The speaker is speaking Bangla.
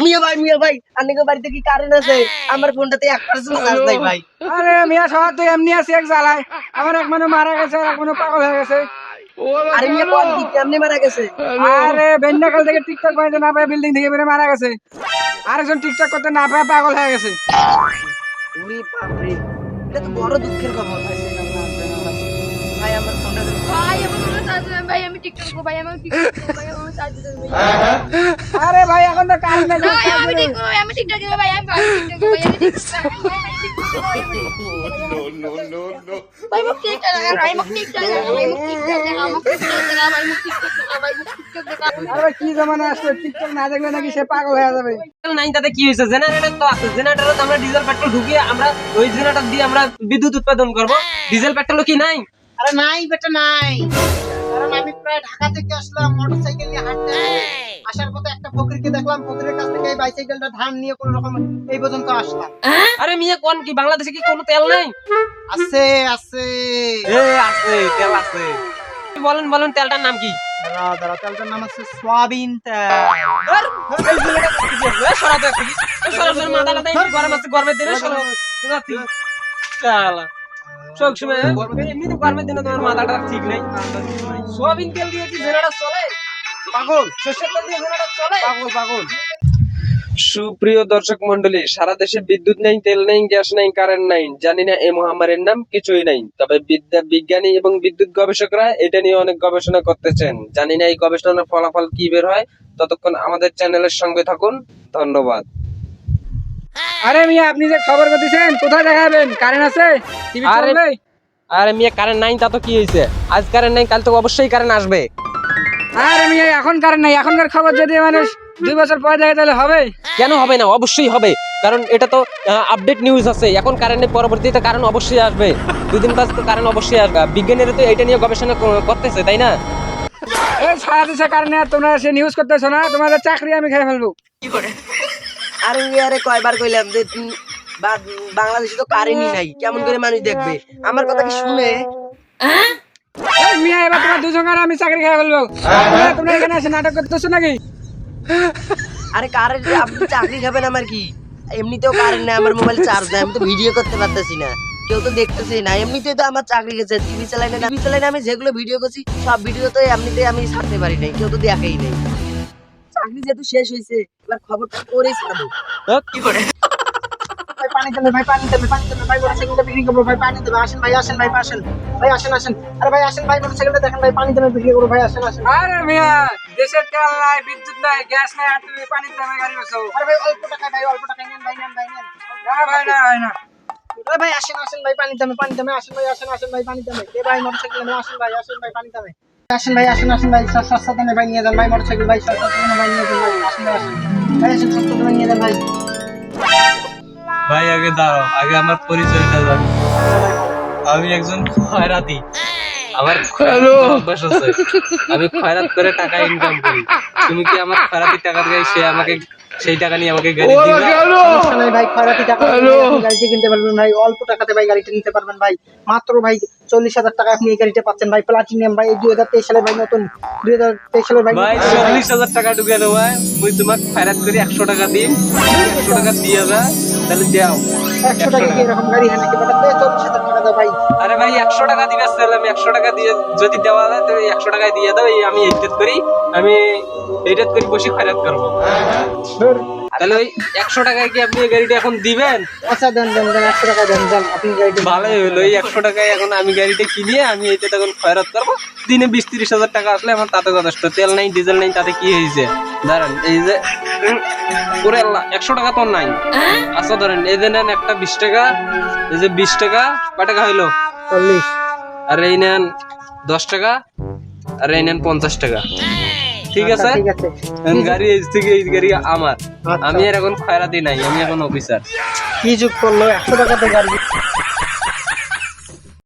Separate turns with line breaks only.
মিয়া ভাই আন্নিকে বাড়িতে কি কারেন্ট আছে? আমার ফোনটাতে 1% চার্জ নাই ভাই।
আরে মিয়া সবার তো এমনি আছে এক জ্বালায়। আমার এক মানুষ মারা গেছে, এক মানুষ পাগল হয়ে গেছে।
আরে মিয়া কোন কি কেমনে মারা গেছে?
আরে বেন্নাকাল থেকে টিকটক বানাইতে না পারে বিল্ডিং থেকে বেরিয়ে মারা গেছে। আরেকজন টিকটক করতে না পারে পাগল হয়ে গেছে।
ওরে বাপ রে, এটা তো বড় দুঃখের খবর। ভাই আমার ফোনটা
ভাই আমার কোনো চার্জ নাই ভাই, আমি টিকটক করব ভাই, আমি টিকটক করব ভাই, আমার চার্জ দেন ভাই।
আরে ভাই এখন তো কাজ নাই।
ভাই আমি টিকটক করব ভাই, আমি টিকটক করব ভাই, আমি টিকটক করব ভাই, ভাই মুখ টিকটক লাগা ভাই, মুখ টিকটক লাগা ভাই, মুখ টিকটক লাগা, মুখ টিকটক লাগা ভাই, মুখ টিকটক লাগা ভাই, মুখ টিকটক লাগা।
আরে ভাই কি জামানা আসছে, টিকটক না দেখলে নাকি সে পাগল হয়ে যাবে।
নাই তাতে কি হয়েছে? জেনারেটর তো আছে, জেনারেটরে আমরা ডিজেল পেট্রোল ঢুকিয়ে আমরা ওই জেনারেটর দিয়ে আমরা বিদ্যুৎ উৎপাদন করব। ডিজেল পেট্রোল কি নাই?
আরে নাই বেটা নাই, কারণ আমি প্রায় ঢাকা থেকে আসলাম মোটরসাইকেল নিয়ে হাঁটতে আসার পথে একটা ফকিরকে দেখলাম, ফকিরের কাছ থেকে এই বাইসাইকেলটা ধার নিয়ে কোন রকম এই পর্যন্ত আসলাম।
আরে মিয়া কোন কি বাংলাদেশে কি কোনো তেল নাই?
আছে আছে
আছে, তেল আছে। বলেন বলেন তেলটার নাম কি?
দাঁড়া তেলটার নাম আছে সোয়াবিন তেল।
মাথাটা গরম আছে, গরমের দিনে সবসময় এমনিতে গরমের দিনে তোমার মাথাটা ঠিক নেই। সোয়াবিন তেল দিয়ে কি জেনারেটর চলে?
পাগল,
সরষের তেল দিয়ে জেনারেটর চলে?
পাগল পাগল।
সুপ্রিয় দর্শক মন্ডলী, সারা দেশে বিদ্যুৎ নেই, তেল নেই, গ্যাস নেই, কারেন্ট নাই, জানি না এই মহামারীর নাম কিছুই নাই। তবে বিজ্ঞানী এবং বিদ্যুৎ গবেষকরা এটা নিয়ে অনেক গবেষণা করতেছেন। জানি না এই গবেষণার ফলাফল কি বের হয়। ততক্ষণ আমাদের চ্যানেলের সঙ্গে থাকুন। ধন্যবাদ।
আরে মিয়া আপনি যে খবর করতেছেন কোথায় দেখাবেন? কারেন্ট আছে? টিভি
আরে
চলবে?
আরে মিয়া কারেন্ট নাই তা তো কি হয়েছে? আজ কারেন্ট নাই, কাল তো অবশ্যই কারেন্ট আসবে।
আরে মিয়া এখন কারেন্ট নাই, এখনকার খবর যদি মানুষ 2 বছর পরে দেখে তাহলে হবে?
কেন হবে না? অবশ্যই হবে, কারণ এটা তো আপডেট নিউজ আছে। এখন কারেন্টের পরবর্তীতে কারেন্ট অবশ্যই আসবে, 2 দিন পর তো কারেন্ট অবশ্যই আসবে। বিজ্ঞানীরা তো এটা নিয়ে গবেষণা করতেছে, তাই না?
এই সারা দেশে কারেন্ট আর তোমরা সে নিউজ করতেছো না, তোমাদের চাকরি আমি খেয়ে ফেলবো।
আরে মিয়া আরে কয়বার কইলাম যে বাংলাদেশে তো কারেন্টই নাই, কেমন করে মানুষ দেখবে? আমার কথা কি শুনে?
এই মিয়া এবার তোমার দুজন আর আমি চাকরি খেয়ে ফেলবো। তোমরা এখানে এসে নাটক করতেছো নাকি?
আরে কারেন্ট আপনি চাকরি খাবেন আমার কি? এমনিতেও কারেন্ট নাই, আমার মোবাইল চার্জ নাই, আমি তো ভিডিও করতে পারতেছি না, কেউ তো দেখতেছি না। এমনিতেই তো আমার চাকরি গেছে, টিভি চালাই না, আমি যেগুলো ভিডিও করছি সব ভিডিও তো এমনিতে আমি ছাড়তে পারি নাই, কেউ তো দেখেই নাই। চাকরি যেহেতু শেষ হয়েছে, এবার খবরটা করেই ছাড়বো।
কি করে?
ভাই পানি দেবে, ভাই পানি দেবে, পানি দেবে, ভাই মোটরসাইকেলটা বিক্রি করবো, ভাই পানি দেবে, আসেন ভাই আসেন ভাই আসেন, ভাই আসেন আসেন, আরে ভাই আসেন ভাই মোটরসাইকেলটা দেখেন, ভাই পানি দেবে বিক্রি করবো, ভাই আসেন আসেন।
আরে মিয়া দেশের তেল নাই, বিদ্যুৎ নাই, গ্যাস নাই, আর তুমি পানির দামে গাড়ি বসাও।
আরে ভাই অল্প টাকায়, ভাই অল্প টাকায় নেন, ভাই নেন ভাই নেন।
না ভাই না ভাই না।
আরে ভাই আসেন আসেন ভাই পানি দামে আসেন ভাই আসেন ভাই পানি দামে, এ ভাই মোটরসাইকেল নিয়ে আসেন ভাই পানি দামে আসেন ভাই সস্তা দামে ভাই নিয়ে যান ভাই মোটরসাইকেল, ভাই সস্তা দামে ভাই নিয়ে যান ভাই, আসেন ভাই আসেন সস্তা দামে নিয়ে যান ভাই।
ভাই আগে দাঁড়াও, আগে আমার পরিচয়টা দাও। আমি একজন খয়রাতি, আমার অভ্যাস আছে, আমি খয়রাত করে টাকা ইনকাম করি। তুমি কি আমার খয়রাতি টাকা দিয়ে সে আমাকে সেই টাকা নিয়ে আমাকে গাড়ি দিবে?
সমস্যা নাই ভাই, খয়রাতি টাকা দিয়ে আপনি গাড়িটা কিনতে পারবেন ভাই, অল্প টাকাতে ভাই গাড়িটা নিতে পারবেন ভাই, মাত্র ভাই 40,000 টাকা আপনি এই গাড়িটা পাচ্ছেন ভাই, প্লাটিনিয়াম ভাই, 2023 সালে ভাই নতুন 2023 সালে ভাই
ভাই 40,000 টাকা ঢুকে দেবো, মুই তোমাকে খয়রাত করে 100 টাকা দিই, 100 টাকা দিয়ে যা, তাহলে দাও।
100 টাকা কি এরকম গাড়ি হয় নাকি? বাট 40,000 টাকা দাও ভাই।
আরে ভাই 100 টাকা দিবে, আমি 100 টাকা দিয়ে যদি দেওয়া যায় তো 100 টাকায় দিয়ে দাও, আমি এইটাত করি বসে খয়রাত করবো। তাহলে ওই 100 টাকায় কি আপনি এই গাড়িটা এখন দিবেন?
আচ্ছা দেন 100 টাকা দেন, যান আপনি গাড়িটা
ভালোই হলো, এই 100 টাকায় এখন আমি গাড়িটা কিনে আমি এইটা তখন খয়রাত করবো। দিনে 20-30 হাজার টাকা আসলে আমার তাতে যথেষ্ট। তেল নাই, ডিজেল নাই, তাতে কি হয়েছে? ধরেন এই যে ওরে আল্লাহ 100 টাকা তো নাই। আচ্ছা ধরেন এই যে নেন একটা 20 টাকা, এই যে 20 টাকা কয় টাকা হইলো?
40।
আর এই নেন 10 টাকা, আর এই নেন 50 টাকা। ঠিক আছে,
ঠিক আছে।
গাড়ি এই থেকে এই গাড়ি আমার, আমি আর এখন খয়রাতি নাই, আমি এখন অফিসার।
কি যুগ করলো 100 টাকাতে গাড়ি